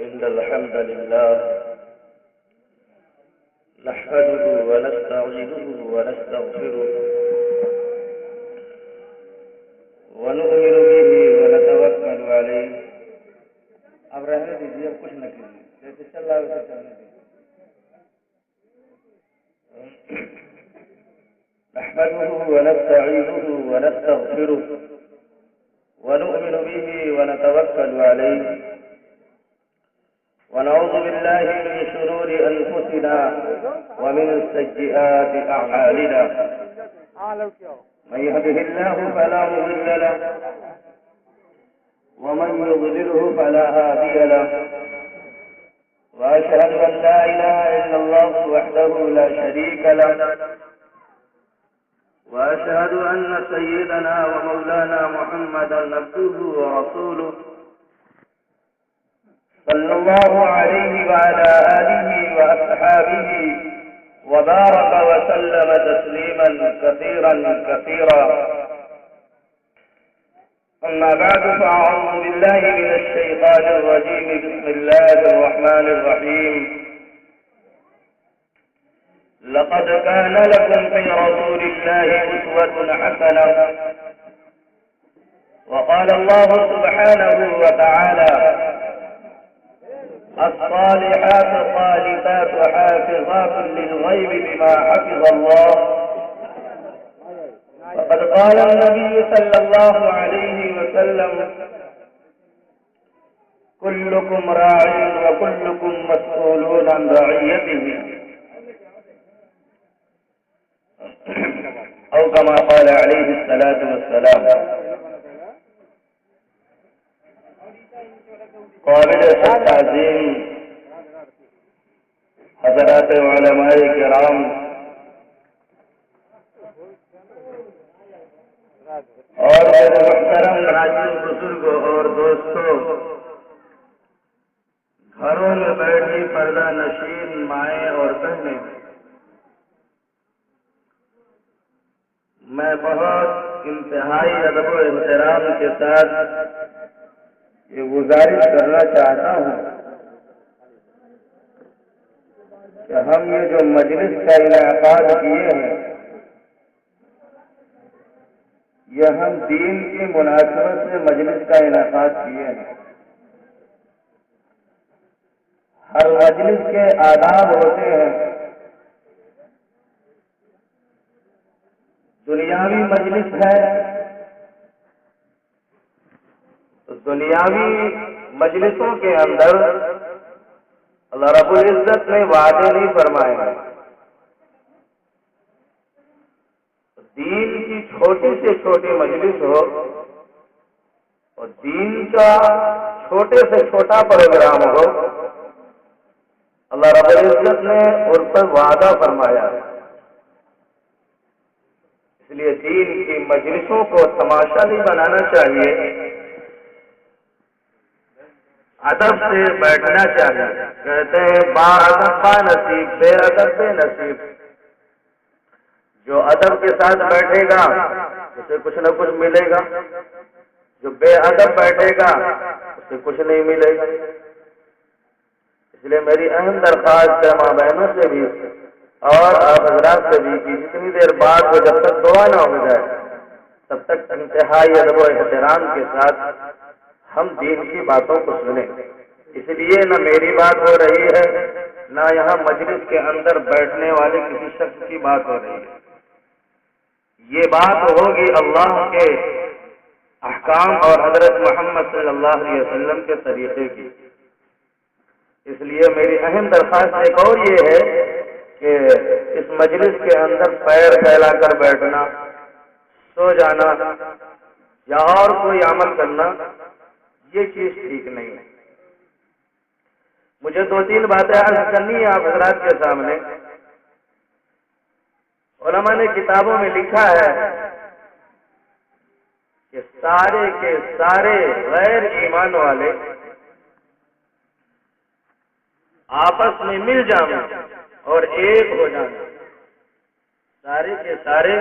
إن الحمد لله نحمده ونستعينه ونستغفره ونؤمن به ونتوكل عليه. اب رہنے دیجیے، اب کچھ نہ کیجیے، جیسے چل رہا ہے ویسے چلنے دیجیے. نحمده ونستعينه ونستغفره ونؤمن به ونتوكل عليه ونعوذ بالله من شرور أنفسنا ومن سيئات أعمالنا. من يهده الله فلا مضل له ومن يضلله فلا هادي له. وأشهد أن لا إله إلا الله وحده لا شريك له. وأشهد أن سيدنا ومولانا محمدا عبده ورسوله صلى الله عليه وعلى آله وأصحابه وبارك وسلم تسليما كثيرا كثيرا. أما بعد، فأعوذ بالله من الشيطان الرجيم. بسم الله الرحمن الرحيم. لقد كان لكم في رسول الله أسوة حسنة. وقال الله سبحانه وتعالى: الصالحات قانتات حافظات للغيب بما حفظ الله. وقد قال النبي صلى الله عليه وسلم: كلكم راع وكلكم مسؤول عن رعيته، أو كما قال عليه الصلاة والسلام. قابل تعظیم حضرات علماء کرام اور میرے محترم ناظرین، بزرگوں اور دوستوں، گھروں میں بیٹھی پردہ نشین مائیں اور بہنیں، میں بہت انتہائی ادب و احترام کے ساتھ یہ گزارش کرنا چاہتا ہوں کہ ہم یہ جو مجلس کا انعقاد کیے ہیں، یہ ہم دین کی مناسبت سے مجلس کا انعقاد کیے ہیں. ہر مجلس کے آداب ہوتے ہیں. دنیاوی مجلس ہے تو دنیاوی مجلسوں کے اندر اللہ رب العزت نے وعدے نہیں فرمائے ہیں. دین کی چھوٹی سے چھوٹی مجلس ہو اور دین کا چھوٹے سے چھوٹا پروگرام ہو، اللہ رب العزت نے ان پر وعدہ فرمایا ہے. اس لیے دین کی مجلسوں کو تماشا نہیں بنانا چاہیے، ادب سے بیٹھنا چاہیے. کہتے ہیں با ادب با نصیب، بے ادب بے نصیب. جو ادب کے ساتھ بیٹھے گا اسے کچھ نہ کچھ ملے گا، جو بے ادب بیٹھے گا اسے کچھ نہیں ملے گا. اس لیے میری اہم درخواست ہے ماں بہنوں سے بھی اور آپ حضرات سے بھی کہ جتنی دیر بعد وہ جب تک دعا نہ ہو جائے تب تک انتہائی ادب و احترام کے ساتھ ہم دین کی باتوں کو سنیں. اس لیے نہ میری بات ہو رہی ہے، نہ یہاں مجلس کے اندر بیٹھنے والے کسی شخص کی بات ہو رہی ہے. یہ بات ہوگی اللہ کے احکام اور حضرت محمد صلی اللہ علیہ وسلم کے طریقے کی. اس لیے میری اہم درخواست ایک اور یہ ہے کہ اس مجلس کے اندر پیر پھیلا کر بیٹھنا، سو جانا یا اور کوئی عمل کرنا، یہ چیز ٹھیک نہیں ہے. مجھے 2-3 باتیں عرض کرنی ہے آپ حضرات کے سامنے. علماء نے کتابوں میں لکھا ہے کہ سارے کے سارے غیر ایمان والے آپس میں مل جانا اور ایک ہو جانا. سارے کے سارے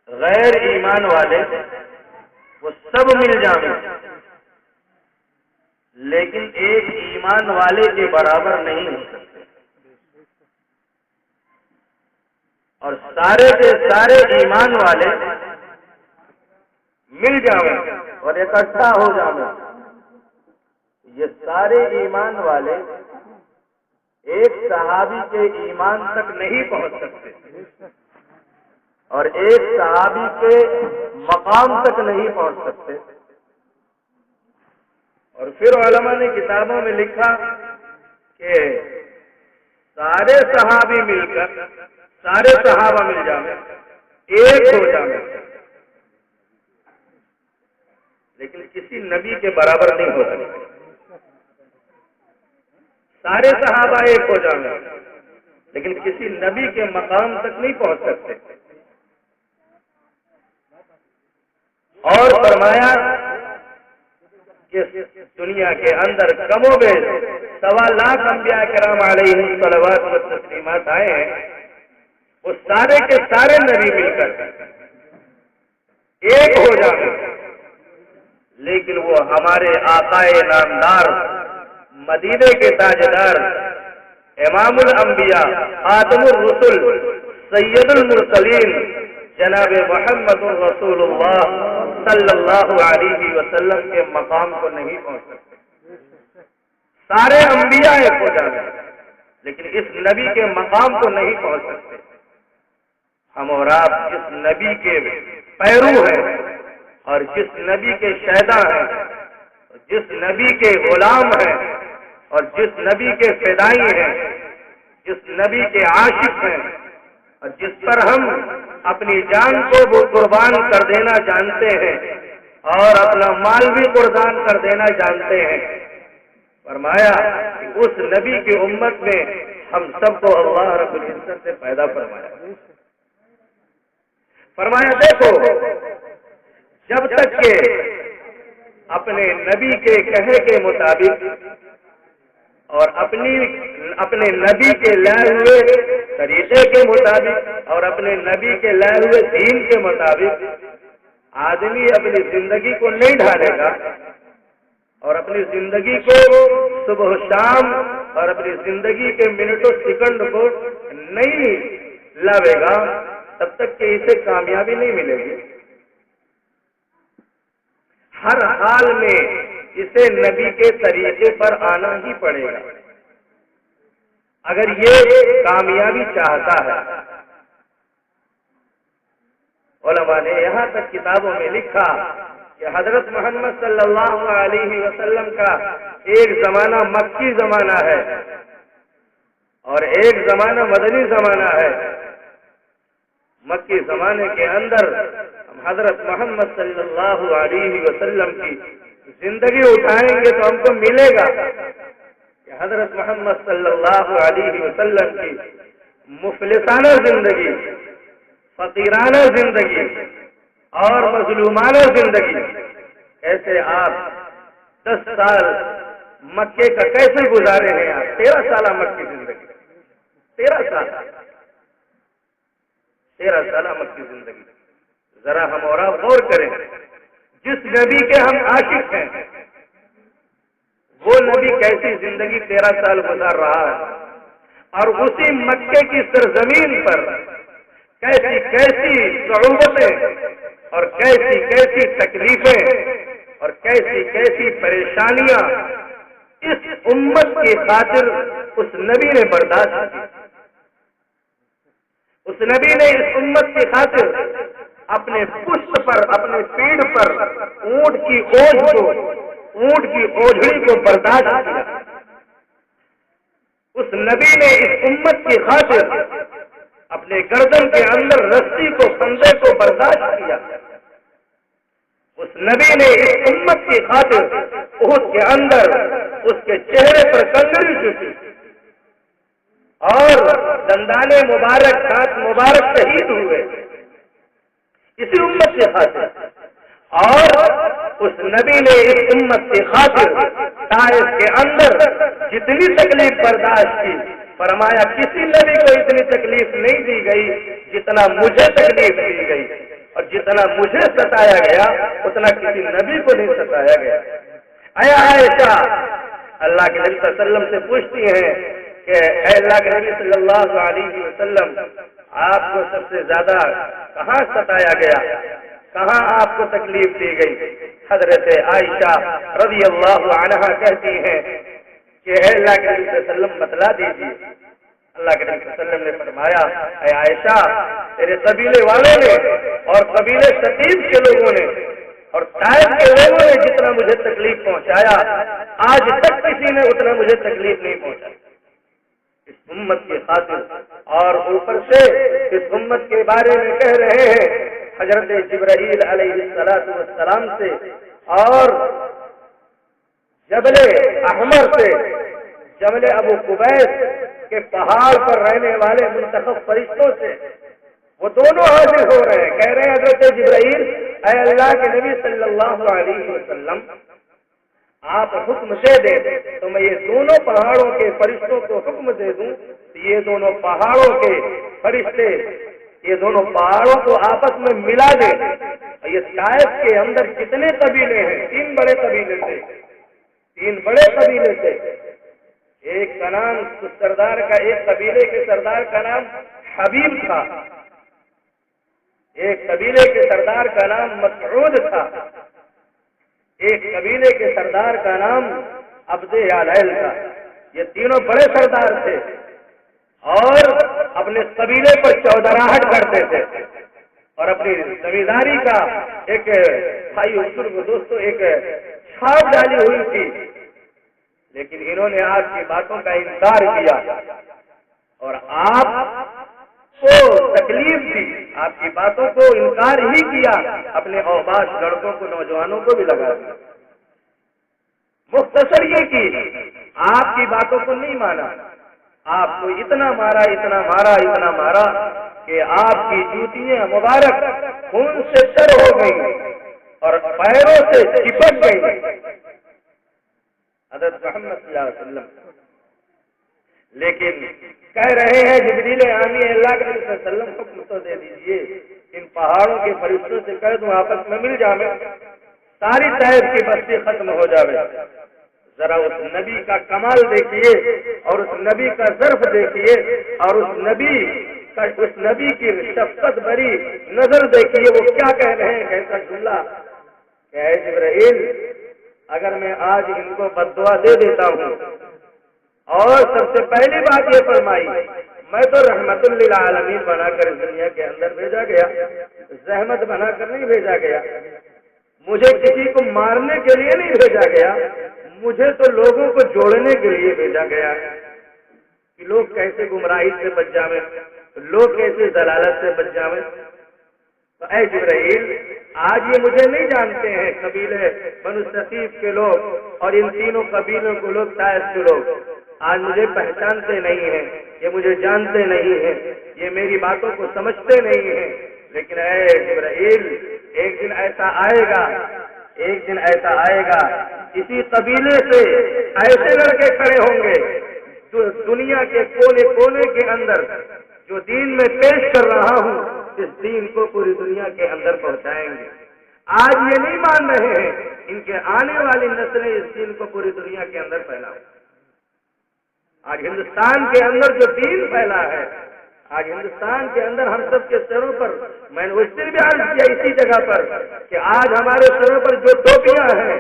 غیر ایمان والے وہ سب مل جائیں لیکن ایک ایمان والے کے برابر نہیں ہو سکتے، اور سارے کے سارے ایمان والے مل جاؤں اور اکٹھا ہو جاؤں، یہ سارے ایمان والے ایک صحابی کے ایمان تک نہیں پہنچ سکتے اور ایک صحابی کے مقام تک نہیں پہنچ سکتے۔ اور پھر علماء نے کتابوں میں لکھا کہ سارے صحابی مل کر، سارے صحابہ مل جائیں، ایک ہو جائیں، لیکن کسی نبی کے برابر نہیں ہو سکتے۔ سارے صحابہ ایک ہو جائیں لیکن کسی نبی کے مقام تک نہیں پہنچ سکتے۔ اور فرمایا کہ دنیا کے اندر کم و بیش 1.25 لاکھ انبیاء کرام علیہم صلوات و تسلیمات آئے ہیں، وہ سارے کے سارے نبی مل کر ایک ہو جائیں، لیکن وہ ہمارے آقائے نامدار، مدینے کے تاجدار، امام الانبیاء، خاتم الرسل، سید المرسلین، جناب محمد رسول اللہ صلی اللہ علیہ وسلم کے مقام کو نہیں پہنچ سکتے۔ سارے انبیاء ایک ہو جائیں لیکن اس نبی کے مقام کو نہیں پہنچ سکتے۔ ہم اور آپ جس نبی کے پیرو ہیں اور جس نبی کے شہدا ہیں، جس نبی کے غلام ہیں اور جس نبی کے فدائی ہیں، جس نبی کے عاشق ہیں اور جس پر ہم اپنی جان کو وہ قربان کر دینا جانتے ہیں اور اپنا مال بھی قربان کر دینا جانتے ہیں، فرمایا کہ اس نبی کی امت میں ہم سب کو اللہ رب العزت سے پیدا فرمایا۔ فرمایا دیکھو، جب تک کہ اپنے نبی کے کہے کے مطابق اور اپنے نبی کے لائے ہوئے طریقے کے مطابق اور اپنے نبی کے لائے ہوئے دین کے مطابق آدمی اپنی زندگی کو نہیں ڈھالے گا اور اپنی زندگی کو صبح و شام اور اپنی زندگی کے منٹ و سیکنڈ کو نہیں لاوے گا، تب تک کہ اسے کامیابی نہیں ملے گی۔ ہر حال میں اسے نبی کے طریقے پر آنا ہی پڑے گا اگر یہ کامیابی چاہتا ہے۔ علماء نے یہاں تک کتابوں میں لکھا کہ حضرت محمد صلی اللہ علیہ وسلم کا ایک زمانہ مکی زمانہ ہے اور ایک زمانہ مدنی زمانہ ہے۔ مکی زمانے کے اندر ہم حضرت محمد صلی اللہ علیہ وسلم کی زندگی اٹھائیں گے تو ہم کو ملے گا کہ حضرت محمد صلی اللہ علیہ وسلم کی مفلسانہ زندگی، فقیرانہ زندگی اور مظلومانہ زندگی، ایسے آپ 10 سال مکے کا کیسے گزارے ہیں؟ آپ 13 سالہ مکی زندگی، 13 سالہ مکی زندگی۔ ذرا ہم اور آپ غور کریں، جس نبی کے ہم عاشق ہیں وہ نبی کیسی زندگی 13 سال گزار رہا ہے، اور اسی مکے کی سرزمین پر کیسی کیسی صعوبتیں اور کیسی کیسی تکلیفیں اور کیسی کیسی پریشانیاں اس امت کی خاطر اس نبی نے برداشت کی۔ اس نبی نے اس امت کی خاطر اپنے پشت پر، اپنے پیڑ پر اونٹ کی اوجھ کو، اونٹ کی اوجھڑی کو برداشت کیا۔ اس نبی نے اس امت کی خاطر اپنے گردن کے اندر رسی کو، پندے کو برداشت کیا۔ اس نبی نے اس امت کی خاطر احد کے اندر اس کے چہرے پر کنگری چکی اور دندانے مبارک، دانت مبارک شہید ہوئے اسی امت کی خاطر۔ اور اس نبی نے اس امت کی خاطر طائف کے اندر جتنی تکلیف برداشت کی، فرمایا کسی نبی کو اتنی تکلیف نہیں دی گئی جتنا مجھے تکلیف دی گئی، اور جتنا مجھے ستایا گیا اتنا کسی نبی کو نہیں ستایا گیا۔ اے عائشہ، اللہ کے نبی صلی اللہ علیہ وسلم سے پوچھتی ہیں کہ اے اللہ کے نبی صلی اللہ علیہ وسلم، آپ کو سب سے زیادہ کہاں ستایا گیا، کہاں آپ کو تکلیف دی گئی؟ حضرت عائشہ رضی اللہ عنہا کہتی ہیں کہ اے اللہ کے نبی صلی اللہ علیہ وسلم بتلا دیجیے۔ اللہ کے نبی صلی اللہ علیہ وسلم نے فرمایا، اے عائشہ، تیرے قبیلے والوں نے اور قبیلے ثقیف کے لوگوں نے اور طائف کے لوگوں نے جتنا مجھے تکلیف پہنچایا، آج تک کسی نے اتنا مجھے تکلیف نہیں پہنچائی اس امت کی خاطر۔ اور اوپر سے اس امت کے بارے میں کہہ رہے ہیں حضرت جبرائیل علیہ السلام سے اور جبل احمر سے، جبل ابو قبیس کے پہاڑ پر رہنے والے منتخب فرشتوں سے، وہ دونوں حاضر ہو رہے ہیں، کہہ رہے ہیں حضرت جبرائیل، اے اللہ کے نبی صلی اللہ علیہ وسلم، آپ حکم دے دیں تو میں یہ دونوں پہاڑوں کے فرشتوں کو حکم دے دوں، یہ دونوں پہاڑوں کے فرشتے یہ دونوں پہاڑوں کو آپس میں ملا دیں۔ یہ طائف کے اندر کتنے قبیلے ہیں؟ 3 بڑے قبیلے تھے، 3 بڑے قبیلے تھے۔ ایک کا نام سردار کا، ایک قبیلے کے سردار کا نام حبیب تھا، ایک قبیلے کے سردار کا نام مسعود تھا، ایک قبیلے کے سردار کا نام عبد علیل تھا۔ یہ تینوں بڑے سردار تھے اور اپنے قبیلے پر چودراہٹ کرتے تھے اور اپنی زمینداری کا ایک بھائی بزرگ دوستوں ایک چھاپ ڈالی ہوئی تھی، لیکن انہوں نے آپ کی باتوں کا انکار کیا اور آپ کو تکلیف دی، آپ کی باتوں کو انکار ہی کیا، اپنے اوباش لڑکوں کو، نوجوانوں کو بھی لگا دیا۔ مختصر یہ کی آپ کی باتوں کو نہیں مانا، آپ کو اتنا مارا اتنا مارا اتنا مارا کہ آپ کی جوتیاں مبارک خون سے تر ہو گئی اور پیروں سے چپک گئی۔ حضرت محمد صلی اللہ علیہ وسلم لیکن کہہ رہے ہیں جبریل آمین اللہ کے نبی صلی اللہ علیہ وسلم حکم تو دے دیجئے، ان پہاڑوں کے فرشتوں سے کہہ دوں آپس میں مل جاوے، ساری طائف کی بستی ختم ہو جاوے۔ ذرا اس نبی کا کمال دیکھیے اور اس نبی کا ظرف دیکھیے اور اس نبی کی شفقت بری نظر دیکھیے، وہ کیا کہہ رہے ہیں، کیسا جملہ کہ اے جبرائیل، اگر میں آج ان کو بددعا دے دیتا ہوں اور سب سے پہلی بات یہ فرمائی، میں تو رحمت للعالمین بنا کر اس دنیا کے اندر بھیجا گیا، زحمت بنا کر نہیں بھیجا گیا، مجھے کسی کو مارنے کے لیے نہیں بھیجا گیا، مجھے تو لوگوں کو جوڑنے کے لیے بھیجا گیا کہ لوگ کیسے گمراہی سے بچ جاویں، لوگ کیسے ضلالت سے بچ جاویں۔ تو اے جبرائیل، آج یہ مجھے نہیں جانتے ہیں قبیلے بنو ثقیف کے لوگ اور ان تینوں قبیلوں کو لوگ طائف کے لوگ آج مجھے پہچانتے نہیں ہیں، یہ مجھے جانتے نہیں ہیں، یہ میری باتوں کو سمجھتے نہیں ہیں، لیکن اے جبرائیل، ایک دن ایسا آئے گا، ایک دن ایسا آئے گا، اسی قبیلے سے ایسے لڑکے کھڑے ہوں گے جو دنیا کے کونے کونے کے اندر جو دین میں پیش کر رہا ہوں اس دین کو پوری دنیا کے اندر پہنچائیں گے۔ آج یہ نہیں مان رہے ہیں، ان کے آنے والی نسلیں اس دین کو پوری دنیا کے اندر پھیلائیں۔ آج ہندوستان کے اندر جو دین پھیلا ہے، آج ہندوستان کے اندر ہم سب کے سروں پر، میں نے اس دن بھی عرض کیا اسی جگہ پر کہ آج ہمارے سروں پر جو ٹوپیاں ہیں،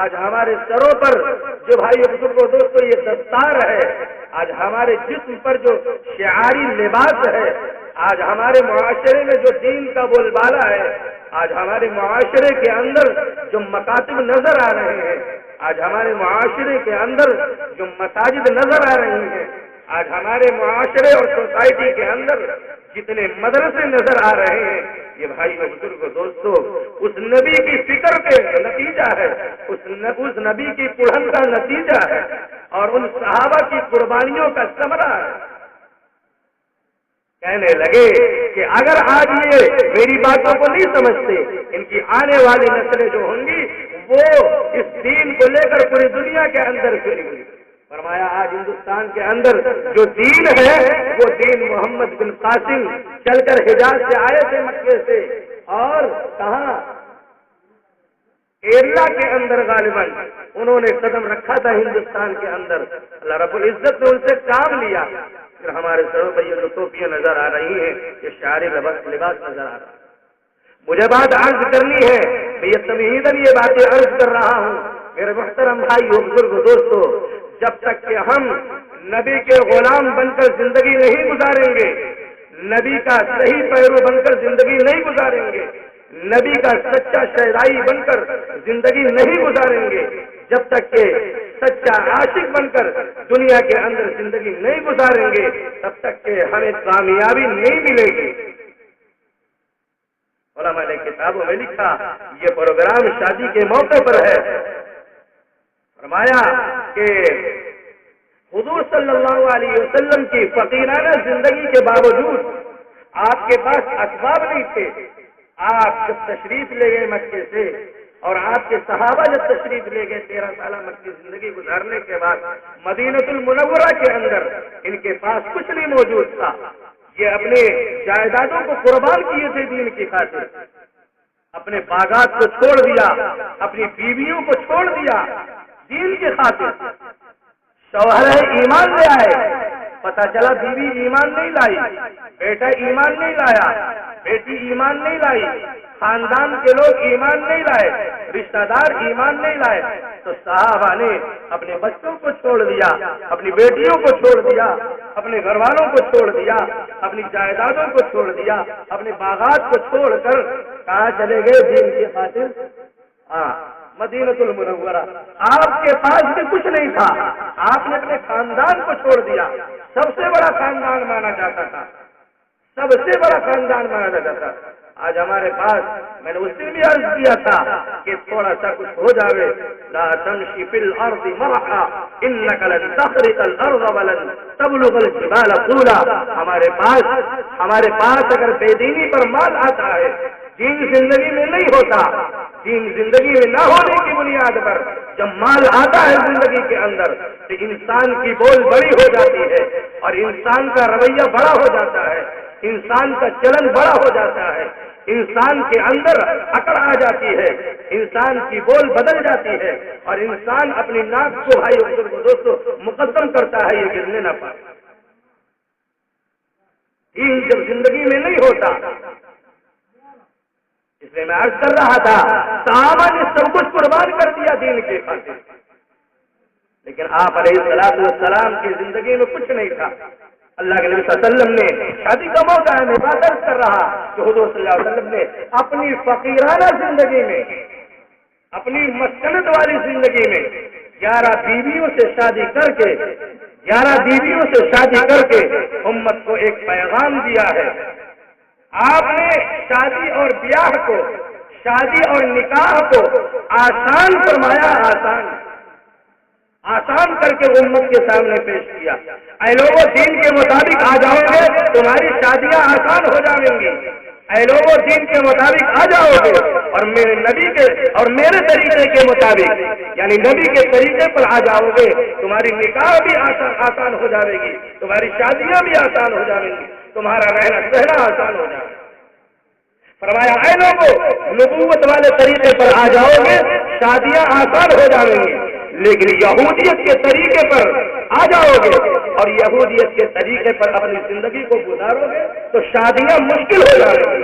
آج ہمارے سروں پر جو بھائی بزرگوں دوستوں یہ دستار ہے، آج ہمارے جسم پر جو شعاری لباس ہے، آج ہمارے معاشرے میں جو دین کا بول بالا ہے، آج ہمارے معاشرے کے اندر جو مکاتب نظر آ رہے ہیں، آج ہمارے معاشرے کے اندر جو مساجد نظر آ رہی ہیں، آج ہمارے معاشرے اور سوسائٹی کے اندر جتنے مدرسے نظر آ رہے ہیں، یہ بھائی بزرگ دوستو اس نبی کی فکر کے نتیجہ ہے، اس نبی کی پڑھن کا نتیجہ ہے اور ان صحابہ کی قربانیوں کا ثمرہ ہے۔ کہنے لگے کہ اگر آج یہ میری باتوں کو نہیں سمجھتے، ان کی آنے والی نسلیں جو ہوں گی وہ اس دین کو لے کر پوری دنیا کے اندر پھریں گی۔ فرمایا آج ہندوستان کے اندر جو دین ہے وہ دین محمد بن قاسم چل کر حجاز سے آئے تھے، مکے سے، اور کہاں کیرلا کے اندر غالباً انہوں نے قدم رکھا تھا ہندوستان کے اندر، اللہ رب العزت نے ان سے کام لیا، پھر ہمارے سروں پر یہ جو ٹوپیاں نظر آ رہی ہیں یہ شعری لباس نظر آ رہا ہے۔ مجھے بات عرض کرنی ہے، میں یہ تمہیداً یہ باتیں عرض کر رہا ہوں میرے محترم بھائیو بزرگ دوستو، جب تک کہ ہم نبی کے غلام بن کر زندگی نہیں گزاریں گے، نبی کا صحیح پیرو بن کر زندگی نہیں گزاریں گے، نبی کا سچا شہدائی بن کر زندگی نہیں گزاریں گے، جب تک کہ سچا عاشق بن کر دنیا کے اندر زندگی نہیں گزاریں گے، تب تک کہ ہمیں کامیابی نہیں ملے گی۔ علماء نے کتابوں میں لکھا، یہ پروگرام شادی کے موقع پر ہے، فرمایا کہ حضور صلی اللہ علیہ وسلم کی فقیرانہ زندگی کے باوجود آپ کے پاس اسباب نہیں تھے۔ آپ جب تشریف لے گئے مکے سے اور آپ کے صحابہ جب تشریف لے گئے 13 سالہ مکی زندگی گزارنے کے بعد مدینہ المنورہ کے اندر ان کے پاس کچھ نہیں موجود تھا۔ یہ اپنے جائیدادوں کو قربان کیے تھے دین کی خاطر، اپنے باغات کو چھوڑ دیا، اپنی بیویوں کو چھوڑ دیا دین کی خاطر۔ شوہر ایمان لے آئے، پتہ چلا بیوی ایمان نہیں لائی، بیٹا ایمان نہیں لایا، بیٹی ایمان نہیں لائی، خاندان کے لوگ ایمان نہیں لائے، رشتہ دار ایمان نہیں لائے، تو صحابہ نے اپنے بچوں کو چھوڑ دیا، اپنی بیٹیوں کو چھوڑ دیا، اپنے گھر والوں کو چھوڑ دیا، اپنی جائیدادوں کو چھوڑ دیا، اپنے باغات کو چھوڑ کر کہاں چلے گئے دین کی خاطر؟ مدینہ المنورہ۔ آپ کے پاس بھی کچھ نہیں تھا، آپ نے اپنے خاندان کو چھوڑ دیا، سب سے بڑا خاندان مانا جاتا تھا، سب سے بڑا خاندان مانا جاتا تھا۔ آج ہمارے پاس، میں نے اس دن بھی عرض کیا تھا کہ تھوڑا سا کچھ ہو جاوے، لا تمشی فی الارض مرحا انک لن تخرق الارض ولن تبلغ الجبال طولا۔ ہمارے پاس اگر بے دینی پر مال آتا ہے، دین زندگی میں نہیں ہوتا، دین زندگی میں نہ ہونے کی بنیاد پر جب مال آتا ہے زندگی کے اندر تو انسان کی بول بڑی ہو جاتی ہے اور انسان کا رویہ بڑا ہو جاتا ہے، انسان کا چلن بڑا ہو جاتا ہے، انسان کے اندر اکڑ آ جاتی ہے، انسان کی بول بدل جاتی ہے اور انسان اپنی ناک کو بھائی بزرگ دوستوں مقدم کرتا ہے یہ گرنے نہ پائے۔ دین جب زندگی میں نہیں ہوتا، اس لیے میں عرض کر رہا تھا صحابہ نے سب کچھ قربان کر دیا دین کے خاطر، لیکن آپ علیہ السلام کی زندگی میں کچھ نہیں تھا۔ اللہ کے نبی صلی اللہ علیہ وسلم نے شادی کا موقع ہے، میں بات عرض کر رہا کہ حضور صلی اللہ علیہ وسلم نے اپنی فقیرانہ زندگی میں، اپنی مسکنت والی زندگی میں 11 بیویوں سے شادی کر کے امت کو ایک پیغام دیا ہے۔ آپ نے شادی اور بیاہ کو، شادی اور نکاح کو آسان فرمایا، آسان کر کے امت کے سامنے پیش کیا۔ اے لوگوں دین کے مطابق آ جاؤ گے تمہاری شادیاں آسان ہو جائیں گی، اے لوگوں دین کے مطابق آ جاؤ گے اور میرے نبی کے اور میرے طریقے کے مطابق یعنی نبی کے طریقے پر آ جاؤ گے تمہاری نکاح بھی آسان ہو جائے گی، تمہاری شادیاں بھی آسان ہو جائیں گی، تمہارا رہنا سہنا آسان ہو جائے گا۔ فرمایا اے لوگوں نبوت والے طریقے پر آ جاؤ گے شادیاں آسان ہو جائیں گی، لیکن یہودیت کے طریقے پر آ جاؤ گے اور یہودیت کے طریقے پر اپنی زندگی کو گزارو گے تو شادیاں مشکل ہو جائیں گی۔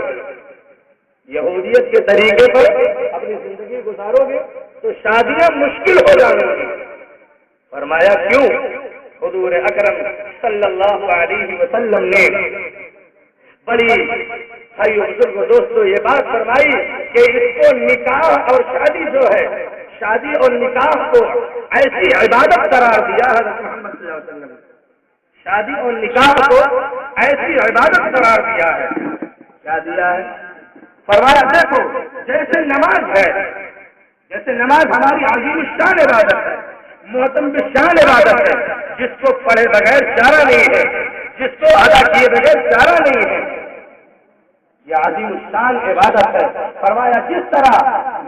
یہودیت کے طریقے پر اپنی زندگی گزارو گے تو شادیاں مشکل ہو جائیں گی۔ فرمایا کیوں؟ حضور اکرم صلی اللہ علیہ وسلم نے بڑی بھائیو بزرگوں دوستوں یہ بات فرمائی کہ اس کو نکاح اور شادی جو ہے، شادی اور نکاح کو ایسی عبادت قرار دیا حضرت محمد صلی اللہ علیہ وسلم نے، شادی اور نکاح کو ایسی عبادت قرار دیا ہے۔ کیا دیا ہے؟ فرمایا دیکھو جیسے نماز ہے، جیسے نماز ہماری عظیم الشان عبادت ہے، محترم شان عبادت ہے، جس کو پڑھے بغیر چارہ نہیں ہے، جس کو ادا کیے بغیر چارہ نہیں ہے، یہ عظیم الشان عبادت ہے۔ فرمایا جس طرح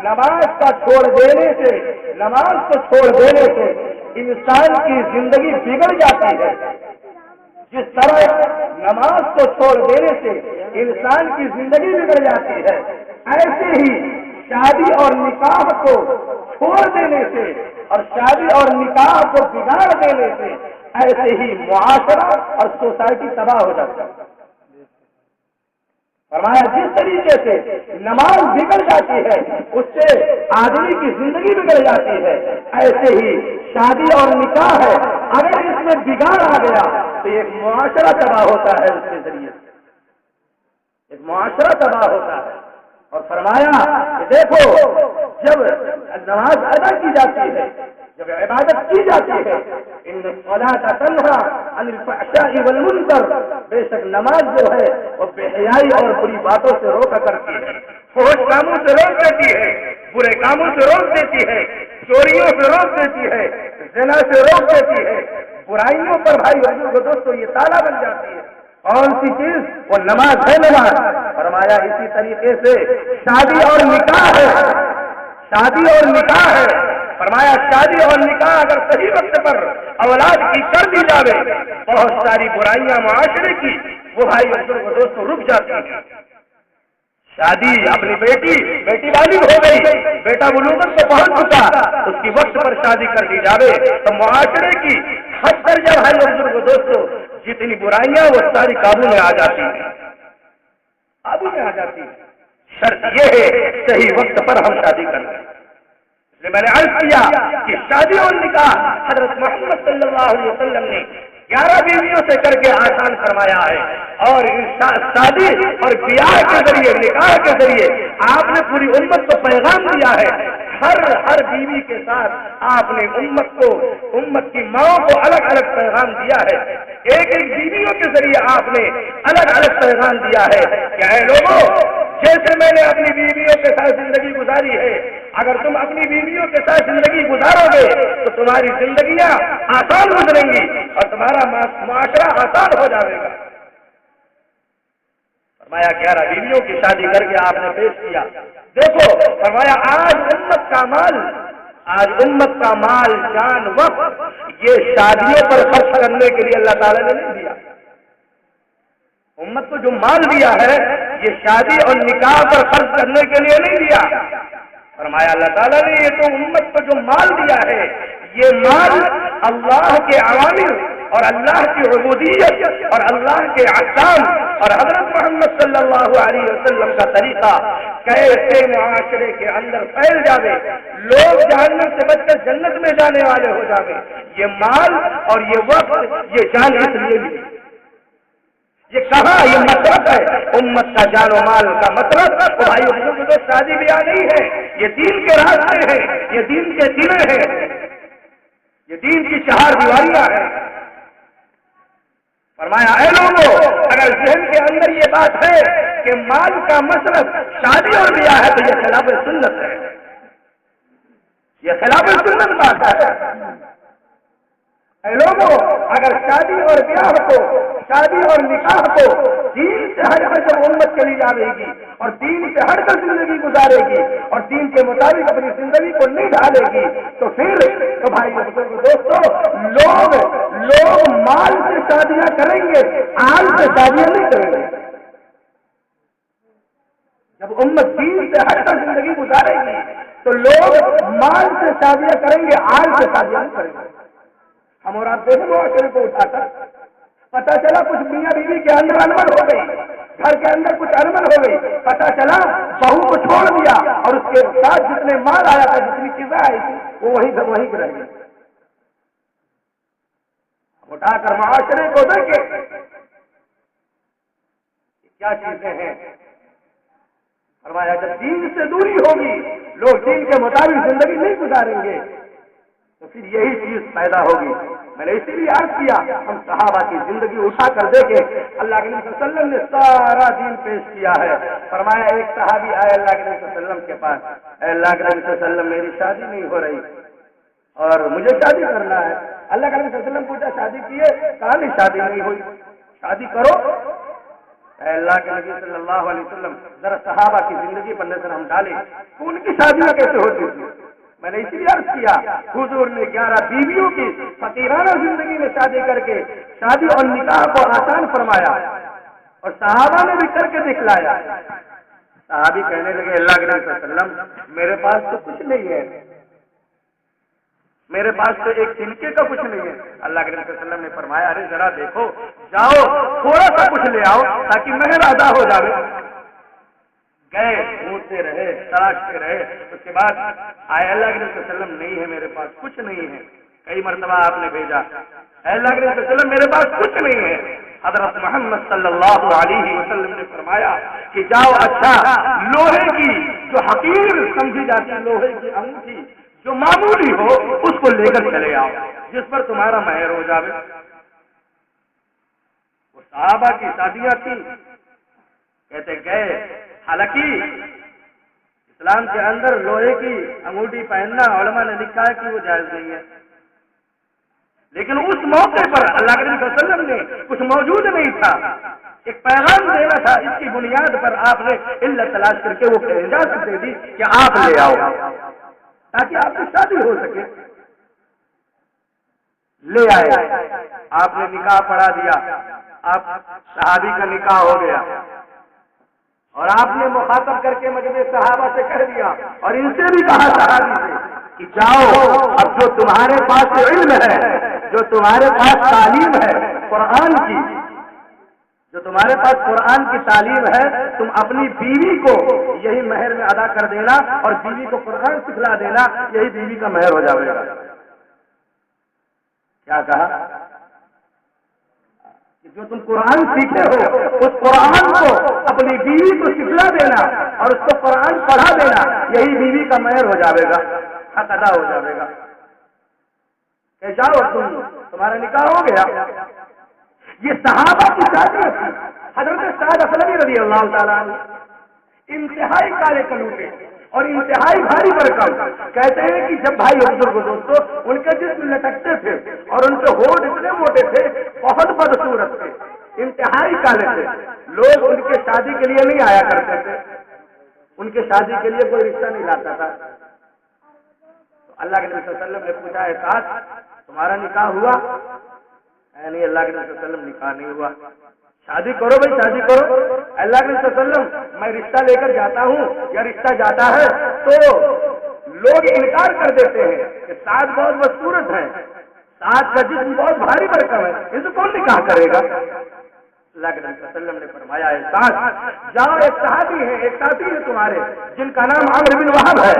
نماز کو چھوڑ دینے سے انسان کی زندگی بگڑ جاتی ہے، جس طرح نماز کو چھوڑ دینے سے انسان کی زندگی بگڑ جاتی ہے، ایسے ہی شادی اور نکاح کو چھوڑ دینے سے اور شادی اور نکاح کو بگاڑ دینے سے ایسے ہی معاشرہ اور سوسائٹی تباہ ہو جاتا ہے۔ فرمایا جس طریقے سے نماز بگڑ جاتی ہے اس سے آدمی کی زندگی بگڑ جاتی ہے، ایسے ہی شادی اور نکاح ہے، اگر اس میں بگاڑ آ گیا تو ایک معاشرہ تباہ ہوتا ہے، اس کے ذریعے ایک معاشرہ تباہ ہوتا ہے۔ اور فرمایا کہ دیکھو جب نماز ادا کی جاتی ہے، جب عبادت کی جاتی ہے، ان الصلاۃ تنہی عن الفحشاء والمنکر، بے شک نماز جو ہے وہ بے حیائی اور بری باتوں سے روکا کرتی ہے، فحش کاموں سے روک دیتی ہے، برے کاموں سے روک دیتی ہے، چوریوں سے روک دیتی ہے، زنا سے روک دیتی ہے، برائیوں پر بھائی بہنوں دوستوں یہ تالا بن جاتی ہے۔ کون سی چیز؟ وہ نماز ہے، نماز۔ فرمایا اسی طریقے سے شادی اور نکاح ہے، شادی اور نکاح ہے۔ فرمایا شادی اور نکاح اگر صحیح وقت پر اولاد کی کر دی جاوے، بہت ساری برائیاں معاشرے کی وہ بھائی بزرگ دوستوں رک جاتی ہیں۔ شادی اپنی بیٹی بالغ ہو گئی، بیٹا بلوغت کو پہنچ چکا، اس کی وقت پر شادی کر دی جاوے تو معاشرے کی حد درجہ بھائی بزرگ دوستوں جتنی برائیاں وہ ساری قابو میں آ جاتی ہیں، قابو میں آ جاتی ہیں۔ شرط یہ ہے صحیح وقت پر ہم شادی کریں۔ اس لیے میں نے عرض کیا کہ شادی اور نکاح حضرت محمد صلی اللہ علیہ وسلم نے 11 بیویوں سے کر کے آسان فرمایا ہے، اور شادی اور بیاہ کے ذریعے، نکاح کے ذریعے آپ نے پوری امت کو پیغام دیا ہے۔ ہر بیوی کے ساتھ آپ نے امت کی ماؤں کو الگ الگ پیغام دیا ہے، ایک بیویوں کے ذریعے آپ نے الگ الگ پیغام دیا ہے کہ اے لوگوں، جیسے میں نے اپنی بیویوں کے ساتھ زندگی گزاری ہے، اگر تم اپنی بیویوں کے ساتھ زندگی گزارو گے تو تمہاری زندگیاں آسان گزریں گی اور تمہارا معاشرہ آسان ہو جائے گا۔ فرمایا 11 بیویوں کی شادی کر کے آپ نے پیش کیا۔ دیکھو فرمایا آج امت کا مال جان وقت یہ شادیوں پر خرچ کرنے کے لیے اللہ تعالیٰ نے نہیں دیا۔ امت کو جو مال دیا ہے یہ شادی اور نکاح پر خرچ کرنے کے لیے نہیں دیا۔ فرمایا اللہ تعالیٰ نے یہ تو امت کو جو مال دیا ہے یہ مال اللہ کے عوامر اور اللہ کی عبودیت اور اللہ کے احکام اور حضرت محمد صلی اللہ علیہ وسلم کا طریقہ کیسے معاشرے کے اندر پھیل جاوے، لوگ جہنم سے بچ کر جنت میں جانے والے ہو جاوے، یہ مال اور یہ وقت یہ جان اس لیے بھی یہ کہاں یہ مطلب ہے امت کا جان و مال کا مطلب بھائی بزرگ تو شادی بیاہ نہیں ہے، یہ دین کے راستے ہیں، یہ دین کے دلے ہیں، یہ دین کی 4 دیواریاں ہیں۔ فرمایا اے لوگوں اگر ذہن کے اندر یہ بات ہے کہ مال کا مصرف شادی اور بیاہ ہے تو یہ خلاف سنت ہے، یہ خلاف سنت بات ہے۔ اے لوگوں اگر شادی اور بیاہ کو، شادی اور نکاح کو دین سے ہٹ کر جب امت چلی جائے گی اور دین سے ہٹ کر زندگی گزارے گی اور دین کے مطابق اپنی زندگی کو نہیں ڈھالے گی تو پھر تو بھائی دوستوں لوگ مال سے شادیاں کریں گے، آل سے شادیاں نہیں کریں گے۔ جب امت دین سے ہٹ کر زندگی گزارے گی تو لوگ مال سے شادیاں کریں گے، آل سے شادیاں نہیں کریں گے۔ ہم اور آپ دیکھیں معاشرے کو اٹھا کر پتا چلا کچھ میاں بیوی کے اندر انبن ہو گئی، گھر کے اندر کچھ انبن ہو گئی، پتا چلا بہو کو چھوڑ دیا اور اس کے ساتھ جتنے مال آیا تھا، جتنی چیزیں آئی تھی وہ وہیں رہ گئی۔ اٹھا کر معاشرے کو دیکھے کیا چیزیں ہیں۔ فرمایا جب دین سے دوری ہوگی، لوگ دین کے مطابق زندگی نہیں گزاریں گے تو پھر یہی چیز پیدا ہوگی۔ میں نے اسی لیے عرض کیا ہم صحابہ کی زندگی اٹھا کر دیکھیں، اللہ کے نبی صلی اللہ علیہ وسلم نے سارا دین پیش کیا ہے۔ فرمایا ایک صحابی آئے اللہ کے نبی صلی اللہ علیہ وسلم کے پاس، اے اللہ کے نبی صلی اللہ علیہ وسلم میری شادی نہیں ہو رہی اور مجھے شادی کرنا ہے۔ اللہ کے نبی صلی اللہ علیہ وسلم پوچھا شادی کی ہے؟ کہا نہیں شادی نہیں ہوئی، شادی کرو۔ اے اللہ کے نبی صلی اللہ علیہ وسلم ذرا صحابہ کی زندگی پر نظر ہم ڈالیں تو ان کی شادیاں کیسے ہوتی تھی۔ میں نے اسی لیے عرض کیا حضور نے 11 بیویوں کی فقیرانہ زندگی میں شادی کر کے شادی اور نکاح کو آسان فرمایا اور صحابہ نے بھی کر کے دکھلایا۔ صحابی کہنے لگے اللہ کے نبی صلی اللہ علیہ وسلم میرے پاس تو کچھ نہیں ہے، میرے پاس تو ایک تنکے کا کچھ نہیں ہے۔ اللہ کے نبی صلی اللہ علیہ وسلم نے فرمایا ارے ذرا دیکھو، جاؤ تھوڑا سا کچھ لے آؤ تاکہ مہر ادا ہو جائے۔ گئے ڈھونڈتے رہے، تلاشتے رہے، اس کے بعد آئے اللہ کے نبی صلی اللہ علیہ وسلم نہیں ہے میرے پاس کچھ نہیں ہے۔ کئی مرتبہ آپ نے بھیجا اللہ کے نبی صلی اللہ علیہ وسلم میرے پاس کچھ نہیں ہے۔ حضرت محمد صلی اللہ علیہ وسلم نے فرمایا کہ جاؤ اچھا لوہے کی جو حقیر سمجھی جاتی ہے، لوہے کی انگوٹھی جو معمولی ہو اس کو لے کر چلے آؤ جس پر تمہارا مہر ہو جائے۔ وہ صحابہ کی شادیاں تھیں، کہتے گئے، حالانکہ اسلام کے اندر لوہے کی انگوٹھی پہننا علماء نے لکھا ہے کہ وہ جائز نہیں ہے، لیکن اس موقع پر اللہ کے نبی صلی اللہ علیہ وسلم نے کچھ موجود نہیں تھا، ایک پیغام دینا تھا، اس کی بنیاد پر آپ نے علت تلاش کر کے وہ اجازت دے دی کہ آپ لے آؤ تاکہ آپ کی شادی ہو سکے۔ لے آئے، آپ نے نکاح پڑھا دیا، آپ صحابی کا نکاح ہو گیا، اور آپ نے مخاطب کر کے مجمع صحابہ سے کہہ دیا اور ان سے بھی کہا صحابی سے کہ جاؤ اب جو تمہارے پاس علم ہے، جو تمہارے پاس تعلیم ہے قرآن کی، جو تمہارے پاس قرآن کی تعلیم ہے، تم اپنی بیوی کو یہی مہر میں ادا کر دینا اور بیوی کو قرآن سکھلا دینا، یہی بیوی کا مہر ہو جائے گا۔ کیا کہا کہ جو تم قرآن سیکھے ہو اس قرآن کو اپنی بیوی کو سکھلا دینا اور اس کو قرآن پڑھا دینا، یہی بیوی کا مہر ہو جائے گا، حق ادا ہو جائے گا۔ کہ جاؤ تمہارا نکاح ہو گیا۔ یہ صحابہ کی شادی تھی۔ حضرت سعد اسلمی رضی اللہ تعالیٰ عنہ انتہائی کالے کلوٹے اور انتہائی بھاری برکم، کہتے ہیں کہ جب بھائی بزرگ دوستوں ان کے جسم لٹکتے تھے اور ان کے ہونٹ اتنے موٹے تھے، بہت بدصورت تھے، انتہائی کالے تھے، لوگ ان کے شادی کے لیے نہیں آیا کرتے تھے، ان کے شادی کے لیے کوئی رشتہ نہیں لاتا تھا۔ تو اللہ کے نبی صلی اللہ علیہ وسلم نے پوچھا ہے سعد تمہارا نکاح ہوا؟ نہیں، اللہ کے نبی صلی اللہ علیہ وسلم نکاح نہیں ہوا۔ شادی کرو بھائی، شادی کرو۔ اللہ کے نبی صلی اللہ علیہ وسلم میں رشتہ لے کر جاتا ہوں یا رشتہ جاتا ہے تو لوگ انکار کر دیتے ہیں کہ سعد بہت بدصورت ہے، سعد کا جسم بہت بھاری بھرکم ہے، ان سے کون نکاح کرے گا؟ اللہ کے نبی صلی اللہ علیہ وسلم نے فرمایا ہے سعد جاؤ، ایک صحابی ہے، ایک ساتھی ہے تمہارے جن کا نام عمرو بن وہب ہے،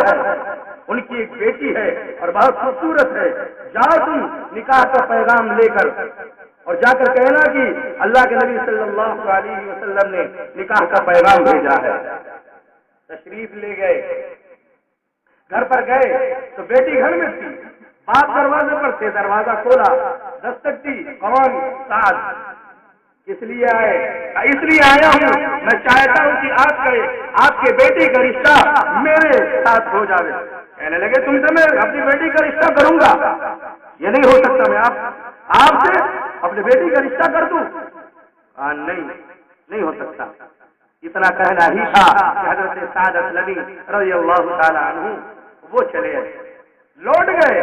ان کی ایک بیٹی ہے اور بہت خوبصورت ہے، جاؤ تم نکاح کا پیغام لے کر اور جا کر کہنا کہ اللہ کے نبی صلی اللہ علیہ وسلم نے نکاح کا پیغام بھیجا ہے۔ تشریف لے گئے، گھر پر گئے تو بیٹی گھر میں تھی، باپ دروازے پر تھے، دروازہ کھولا، دستک دی، کون؟ سعد۔ کس لیے آئے؟ اس لیے آیا ہوں میں چاہتا ہوں کہ آپ کے بیٹی کا رشتہ میرے ساتھ ہو جائے۔ کہنے لگے تم سے میں اپنی بیٹی کا رشتہ کروں گا؟ یہ نہیں ہو سکتا، میں آپ سے اپنی بیٹی کا رشتہ کر دوں؟ نہیں ہو سکتا۔ اتنا کہنا ہی تھا کہ حضرت سعد اسلمی رضی اللہ تعالیٰ عنہ وہ چلے گئے، لوٹ گئے،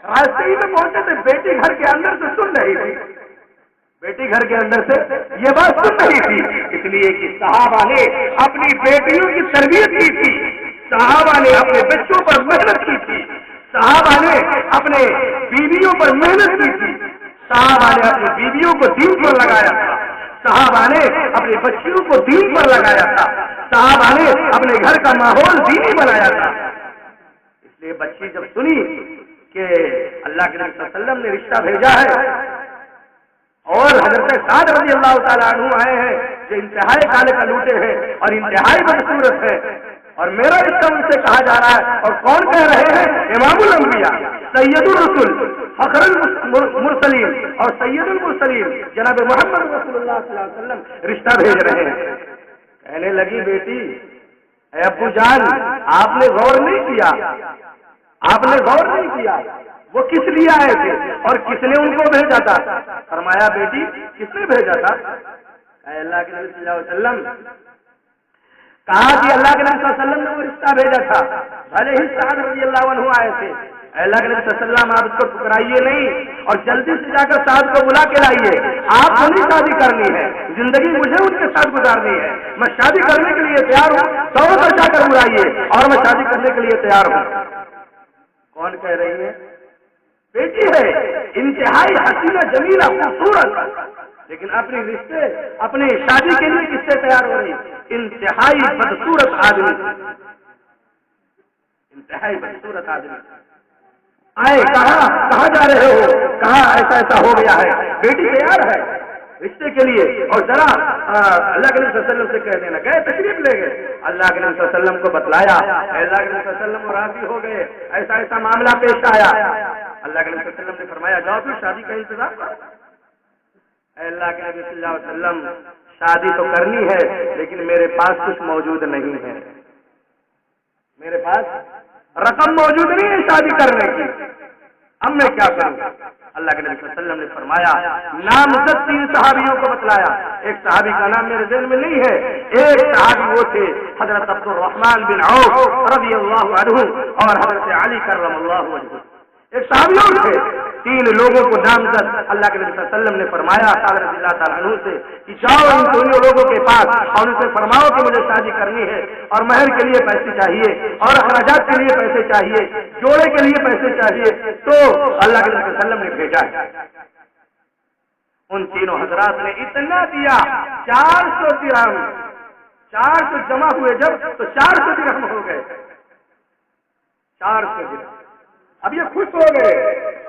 راستے ہی میں پہنچے تھے، بیٹی گھر کے اندر سے سن رہی تھی، بیٹی گھر کے اندر سے یہ بات سن رہی تھی، اس لیے کہ صحابہ نے اپنی بیٹیوں کی تربیت کی تھی، صحابہ نے اپنے بچوں پر محنت کی تھی، صحابہ نے اپنے بیویوں پر محنت کی تھی، صحابہ نے اپنی بیویوں کو دین پر لگایا تھا، صحابہ نے اپنے بچیوں کو دین پر لگایا تھا، صحابہ نے اپنے گھر کا ماحول دینی بنایا تھا۔ اس لیے بچی جب سنی کہ اللہ کے نبی صلی اللہ علیہ وسلم نے رشتہ بھیجا ہے اور حضرت سعد رضی اللہ تعالیٰ عنہ آئے ہیں جو انتہائی کالے کلوٹے ہیں اور انتہائی بدصورت ہے، اور میرا رشتہ ان سے کہا جا رہا ہے، اور کون کہہ رہے ہیں؟ امام الانبیاء، سید الرسل، فخر المرسلین اور سید المرسلین جناب محمد رسول اللہ صلی اللہ علیہ وسلم رشتہ بھیج رہے ہیں۔ کہنے لگی بیٹی اے ابو جان آپ نے غور نہیں کیا، آپ نے غور نہیں کیا وہ کس لیے آئے تھے اور کس نے ان کو بھیجا تھا؟ فرمایا بیٹی کس نے بھیجا تھا؟ اے اللہ کے نبی صلی اللہ علیہ وسلم، کہا کہ اللہ کے نبی صلی اللہ علیہ وسلم نے وہ رشتہ بھیجا تھا، بھلے ہی سعد رضی اللہ عنہ آئے تھے، اے اللہ کے نبی صلی اللہ علیہ وسلم آپ اس کو ٹھکرائیے نہیں اور جلدی سے جا کر سعد کو بلا کے لائیے، آپ کو نہیں شادی کرنی ہے، زندگی مجھے ان کے ساتھ گزارنی ہے، میں شادی کرنے کے لیے تیار ہوں، دولت خرچہ کر اڑائیے اور میں شادی کرنے کے لیے تیار ہوں۔ کون کہہ رہی ہے؟ بیٹی ہے، انتہائی حسینہ جمیلہ خوبصورت، لیکن اپنی رشتے اپنی شادی کے لیے کس سے تیار ہو رہی؟ انتہائی بدصورت آدمی، انتہائی بدصورت آدمی۔ آئے کہاں جا رہے ہو؟ کہاں ایسا ہو گیا ہے؟ بیٹی تیار ہے رشتے کے لیے، اور ذرا اللہ کے نبی صلی اللہ علیہ وسلم سے کہہ دینا، گئے تشریف لے گئے، اللہ کے نبی صلی اللہ علیہ وسلم کو بتلایا، اللہ کے نبی صلی اللہ علیہ وسلم راضی ہو گئے، ایسا معاملہ پیش آیا، اللہ کے نبی صلی اللہ علیہ وسلم نے فرمایا جاؤ پھر شادی کا انتظام کرو۔ اللہ کے نبی صلی اللہ علیہ وسلم شادی تو کرنی ہے لیکن میرے پاس کچھ موجود نہیں ہے، میرے پاس رقم موجود نہیں ہے شادی کرنے کی، اب میں کیا کروں؟ اللہ کے نبی صلی اللہ علیہ وسلم نے فرمایا، نامزد 3 صحابیوں کو بتلایا، ایک صحابی کا نام میرے ذہن میں نہیں ہے، ایک صحابی وہ تھے حضرت عبد الرحمن بن عوف رضی اللہ عنہ اور حضرت علی کرم اللہ وجہہ، ایک صحابی اور تھے، 3 لوگوں کو نامزد اللہ کے نبی صلی اللہ علیہ وسلم نے فرمایا رضی اللہ تعالیٰ عنہ سے کہ جاؤ ان دونوں لوگوں کے پاس اور ان سے فرماؤ کہ مجھے شادی کرنی ہے اور مہر کے لیے پیسے چاہیے اور اخراجات کے لیے پیسے چاہیے، جوڑے کے لیے پیسے چاہیے، تو اللہ کے نبی صلی اللہ علیہ وسلم نے بھیجا ہے۔ ان تینوں حضرات نے اتنا دیا، 400 درہم، 400 جمع ہوئے جب تو 400 درہم ہو گئے، 400 درہم۔ اب یہ خوش ہو گئے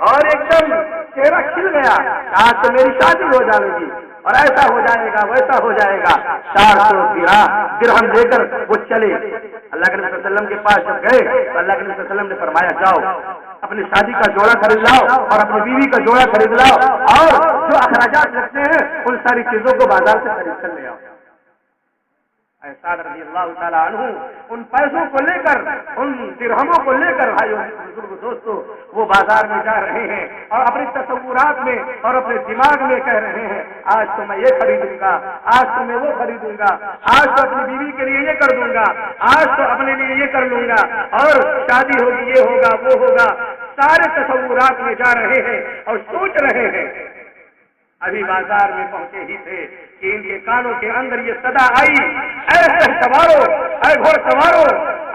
اور ایک دم چہرہ کھل گیا، آج تو میری شادی ہو جائے گی اور ایسا ہو جائے گا ویسا ہو جائے گا۔ 400 درہم دے کر وہ چلے، اللہ کے نبی صلی اللہ علیہ وسلم کے پاس جب گئے تو اللہ کے نبی صلی اللہ علیہ وسلم نے فرمایا جاؤ اپنی شادی کا جوڑا خرید لاؤ اور اپنی بیوی کا جوڑا خرید لاؤ اور جو اخراجات لگتے ہیں ان ساری چیزوں کو بازار سے خرید کر لے آؤ۔ سعد رضی اللہ تعالیٰ عنہ ان پیسوں کو لے کر، ان درہموں کو لے کر بھائیوں بزرگ دوستوں وہ بازار میں جا رہے ہیں اور اپنی تصورات میں اور اپنے دماغ میں کہہ رہے ہیں آج تو میں یہ خریدوں گا، آج تو میں وہ خریدوں گا، آج تو اپنی بیوی کے لیے یہ کر دوں گا، آج تو اپنے لیے یہ کر لوں گا اور شادی ہوگی، یہ ہوگا وہ ہوگا، سارے تصورات میں جا رہے ہیں اور سوچ رہے ہیں۔ ابھی بازار میں پہنچے ہی تھے کہ ان کے کانوں کے اندر یہ صدا آئی، اے سوارو، اے گھوڑ سوارو۔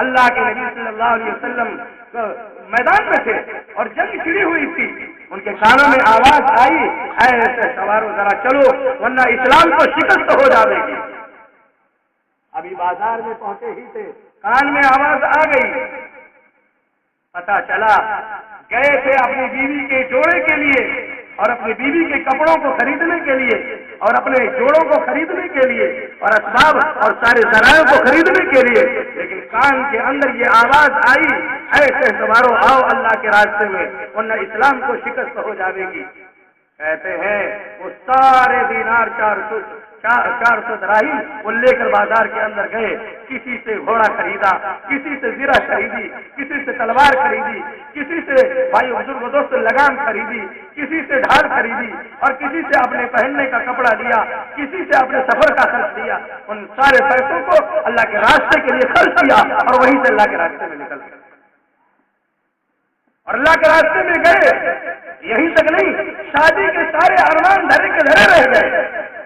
اللہ کے نبی صلی اللہ علیہ وسلم میدان میں تھے اور جنگ چھڑی ہوئی تھی، ان کے کانوں میں آواز آئی، اے سوارو ذرا چلو ورنہ اسلام کو شکست ہو جائے گی۔ ابھی بازار میں پہنچے ہی تھے، کان میں آواز آ گئی، پتا چلا گئے تھے اپنی بیوی کے جوڑے کے لیے اور اپنی بیوی کے کپڑوں کو خریدنے کے لیے اور اپنے جوڑوں کو خریدنے کے لیے اور اسباب اور سارے ذرائع کو خریدنے کے لیے، لیکن کان کے اندر یہ آواز آئی، ایسے سوارو آؤ اللہ کے راستے میں ورنہ اسلام کو شکست ہو جائے گی۔ کہتے ہیں وہ سارے دینار 400 دراہیم وہ لے کر بازار کے اندر گئے، کسی سے گھوڑا خریدا، کسی سے زرہ خریدی، کسی سے تلوار خریدی، کسی سے بھائی بزرگ دوست لگام خریدی، کسی سے ڈھال خریدی اور کسی سے اپنے پہننے کا کپڑا لیا، کسی سے اپنے سفر کا خرچ دیا، ان سارے پیسوں کو اللہ کے راستے کے لیے خرچ کیا اور وہیں سے اللہ کے راستے میں نکل گئے اور اللہ کے راستے میں گئے۔ یہیں تک نہیں، شادی کے سارے ارمان دھرے کے دھرے رہ گئے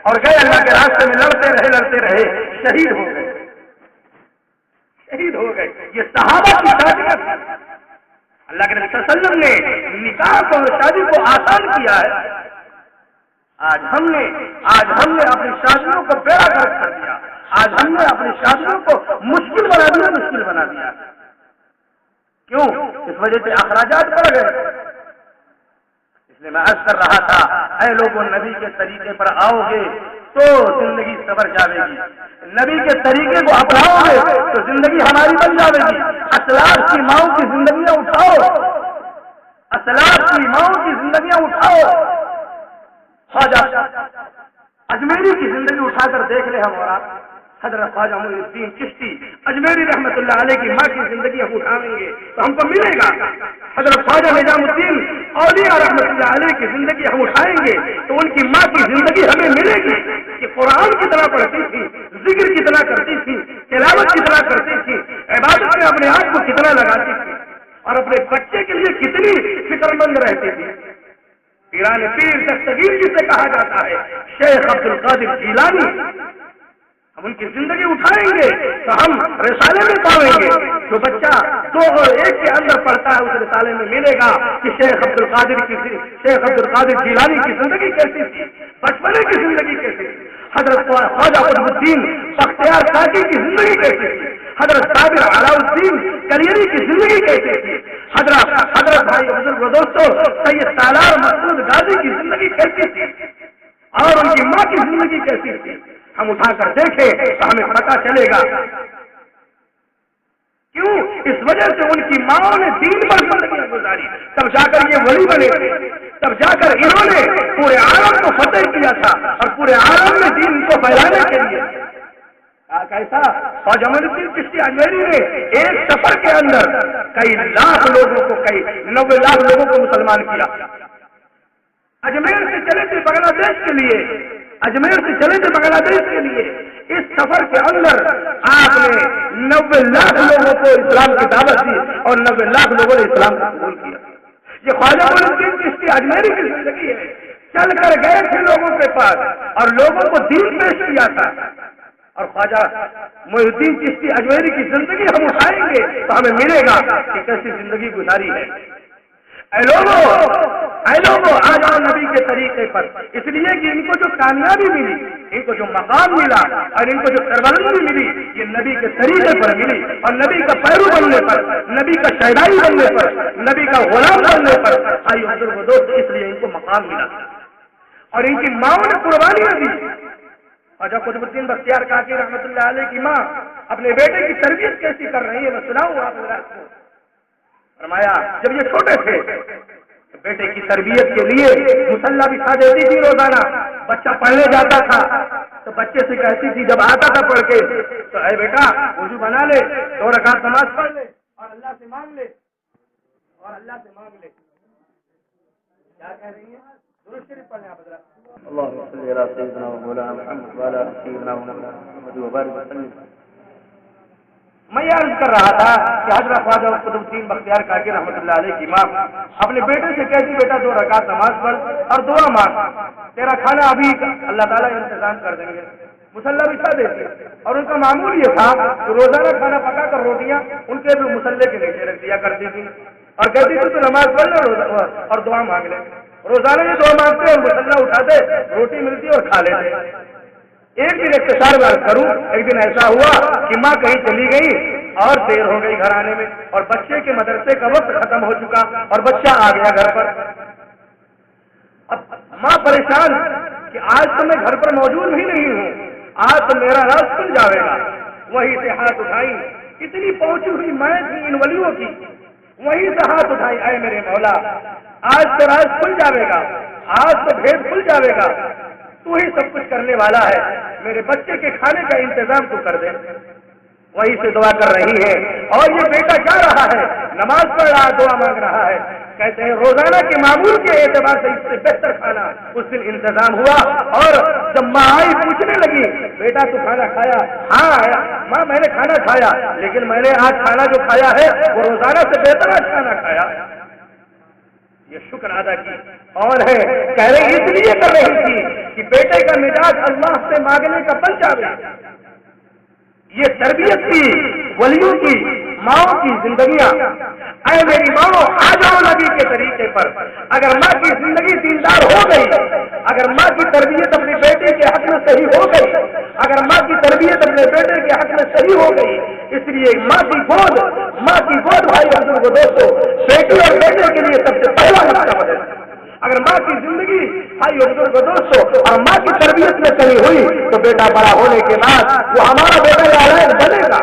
اور گئے اللہ کے راستے میں، لڑتے رہے شہید ہو گئے، شہید ہو گئے۔ یہ صحابہ کی شادیاں تھیں۔ اللہ کے نبی صلی اللہ علیہ وسلم نے نکاح کو اور شادی کو آسان کیا ہے۔ آج ہم نے اپنی شادیوں کو بیڑا گرک کر دیا، آج ہم نے اپنی شادیوں کو مشکل بنا دیا۔ کیوں؟ اس وجہ سے اخراجات بڑھ گئے۔ اس لیے میں عرض کر رہا تھا، اے لوگوں نبی کے طریقے پر آؤ گے تو زندگی سنور جائے گی، نبی کے طریقے کو اپناؤ گے تو زندگی ہماری بن جائے گی۔ اسلاف کی ماؤں کی زندگیاں اٹھاؤ، اسلاف کی ماؤں کی زندگیاں اٹھاؤ۔ خواجہ اجمیری کی زندگی اٹھا کر دیکھ لے ہم، اور حضرت خواجہ معین الدین چشتی اجمیری رحمۃ اللہ علیہ کی ماں کی زندگی ہم اٹھائیں گے تو ہم کو ملے گا۔ حضرت خواجہ نظام الدین اولیاء رحمۃ اللہ علیہ کی زندگی ہم اٹھائیں گے تو ان کی ماں کی زندگی ہمیں ملے گی کہ قرآن کتنا پڑھتی تھی، ذکر کتنا کرتی تھی، تلاوت کتنا کرتی تھی، عبادت میں اپنے آپ کو کتنا لگاتی تھی اور اپنے بچے کے لیے کتنی فکر مند رہتی تھی۔ پیران پیر دستگیر جسے کہا جاتا ہے، شیخ عبد القادر جیلانی، ہم ان کی زندگی اٹھائیں گے تو ہم رسالے میں پاویں گے. جو بچہ 2 اور 1 کے اندر پڑھتا ہے اس رسالے میں ملے گا کہ شیخ عبد القادر جیلانی کی زندگی کیسی تھی، بچپنے کی زندگی کیسی تھی، حضرت خواجہ قطب الدین بختیار کاکی کی زندگی کیسی تھی، حضرت صابر علاء الدین کلیری کی زندگی کیسی تھی، حضرت بھائی بزرگ دوستوں سید سالار مسعود غازی کی زندگی کیسی تھی، اور ان کی ماں کی زندگی کیسی تھی. ہم اٹھا کر دیکھیں تو ہمیں پتہ چلے گا. کیوں؟ اس وجہ سے ان کی ماں نے دین پر زندگی گزاری، تب جا کر یہ ولی بنے تھے، تب جا کر انہوں نے پورے عالم کو فتح کیا تھا اور پورے عالم میں دین کو پھیلانے کے لیے. کیسا خواجہ معین الدین چشتی اجمیری نے ایک سفر کے اندر کئی لاکھ لوگوں کو، کئی 90 لاکھ لوگوں کو مسلمان کیا. اجمیر سے چلے تھے بنگلہ دیش کے لیے، اجمیر سے چلے تھے بنگلہ دیش کے لیے. اس سفر کے اندر آپ نے 90 لاکھ لوگوں کو اسلام کی دعوت دی اور 90 لاکھ لوگوں نے اسلام کو قبول کیا. یہ خواجہ معین الدین چشتی اجمیری کی زندگی ہے. چل کر گئے تھے لوگوں کے پاس اور لوگوں کو دین پیش کیا تھا. اور خواجہ معین الدین چشتی اجمیری کی زندگی ہم اٹھائیں گے تو ہمیں ملے گا کہ کیسی زندگی گزاری ہے. اے لوگوں آ جاؤ نبی کے طریقے پر، اس لیے کہ ان کو جو کامیابی ملی، ان کو جو مقام ملا اور ان کو جو سربلندی ملی، یہ نبی کے طریقے پر ملی. اور نبی کا پیرو بننے پر، نبی کا شہدائی بننے پر، نبی کا غلام بننے پر آئی بزرگ دوست، اس لیے ان کو مقام ملا. اور ان کی ماؤں نے قربانیاں دی. خواجہ قطب الدین بختیار کاکی رحمۃ اللہ علیہ کی ماں اپنے بیٹے کی تربیت کیسی کر رہی ہے میں سناؤں آپ کو. فرمایا جب یہ چھوٹے تھے بیٹے کی تربیت کے لیے مصلی بچھا دیتی تھی روزانہ. بچہ پڑھنے جاتا تھا تو بچے سے کہتی تھی جب آتا تھا پڑھ کے تو اے بیٹا وضو بنا لے، 2 رکعت نماز پڑھ لے اور اللہ سے مانگ لے، اور اللہ سے مانگ لے. کیا کہہ رہی ہیں؟ درود شریف پڑھیں آپ حضرات. اللهم صل على سيدنا ومولانا محمد وعلى آل سيدنا ومولانا محمد وبارك وسلم. میں یہ عرض کر رہا تھا کہ حضرت خواجہ قطب الدین بختیار کاکی رحمۃ اللہ علیہ کی ماں اپنے بیٹے سے کہتی بیٹا 2 رکعت نماز پڑھ اور دعا مانگ، تیرا کھانا ابھی اللہ تعالیٰ انتظام کر دیں گے. مصلی بچھا دیتے اور ان کا معمول یہ تھا کہ روزانہ کھانا پکا کر روٹیاں ان کے بھی مصلی کے نیچے رکھ دیا کرتی تھی اور کہتی تھی تو نماز پڑھ لے اور دعا مانگ لے. روزانہ یہ دعا مانگتے اور مصلی اٹھاتے، روٹی ملتی اور کھا لیتے. ایک دن اختصار میں کروں، ایک دن ایسا ہوا کہ ماں کہیں چلی گئی اور دیر ہو گئی گھر آنے میں اور بچے کے مدرسے کا وقت ختم ہو چکا اور بچہ آ گیا گھر پر. اب ماں پریشان کہ آج تو میں گھر پر موجود ہی نہیں ہوں، آج تو میرا راز کھل جائے گا. وہیں سے ہاتھ اٹھائی، اتنی پہنچی ہوئی میں تھی ان ولیوں کی، وہیں سے ہاتھ اٹھائی، اے میرے مولا آج تو راز کھل جائے گا، آج تو بھید کھل جائے گا، تو ہی سب کچھ کرنے والا ہے، میرے بچے کے کھانے کا انتظام تو کر دے. وہیں سے دعا کر رہی ہے اور یہ بیٹا جا رہا ہے، نماز پڑھ رہا ہے، دعا مانگ رہا ہے. کہتے ہیں روزانہ کے معمول کے اعتبار سے اس سے بہتر کھانا اس دن انتظام ہوا. اور جب ماں آئی پوچھنے لگی بیٹا تو کھانا کھایا؟ ہاں ماں میں نے کھانا کھایا، لیکن میں نے آج کھانا جو کھایا ہے وہ روزانہ سے بہتر آج کھانا کھایا. یہ شکر ادا کی اور ہے کہہ رہے اس لیے کر رہی تھی کہ بیٹے کا مزاج اللہ سے مانگنے کا بن جائے. یہ تربیت کی ولیوں کی ماؤں کی زندگیاں. اے میری ماؤں آ جاؤ نبی کے طریقے پر. اگر ماں کی زندگی دیندار ہو گئی، اگر ماں کی تربیت اپنے بیٹے کے حق میں صحیح ہو گئی، اگر ماں کی تربیت اپنے بیٹے کے حق میں صحیح ہو گئی، اس لیے ماں کی گود بھائی بزرگ دوستوں بیٹی اور بیٹے کے لیے سب سے پہلا مقصد ہے. اگر ماں کی زندگی بھائی بزرگ دوستوں اور ماں کی تربیت میں صحیح ہوئی تو بیٹا بڑا ہونے کے بعد وہ ہمارا بیٹا نالائق بنے گا.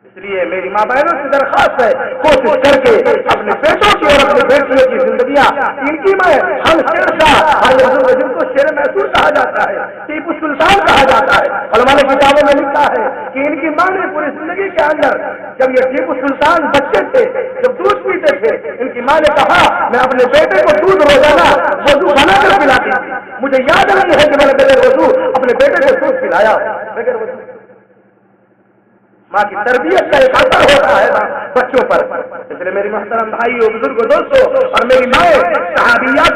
اس لیے میری ماں بہنوں سے درخواست ہے کوشش کر کے اپنے بیٹوں کی اور اپنے بیٹیوں کی زندگیاں ان کی میں ہم شیر شاہ جن کو شیر محسوس کہا جاتا ہے، ٹیپو سلطان کہا جاتا ہے، علماء نے کتابوں میں لکھا ہے کہ ان کی ماں نے پوری زندگی کے اندر جب یہ ٹیپو سلطان بچے تھے، جب دودھ پیتے تھے، ان کی ماں نے کہا میں اپنے بیٹے کو دودھ روزانہ وضو بنا کر پلاتی تھی. مجھے یاد نہیں ہے کہ میں نے بغیر وضو اپنے بیٹے کو دودھ پلایا بغیر وضو. ماں کی تربیت کا ایک اثر ہوتا ہے بچوں پر. اس لیے میری محترم بھائیوں بزرگوں دوستوں اور میری مائیں صحابیات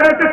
33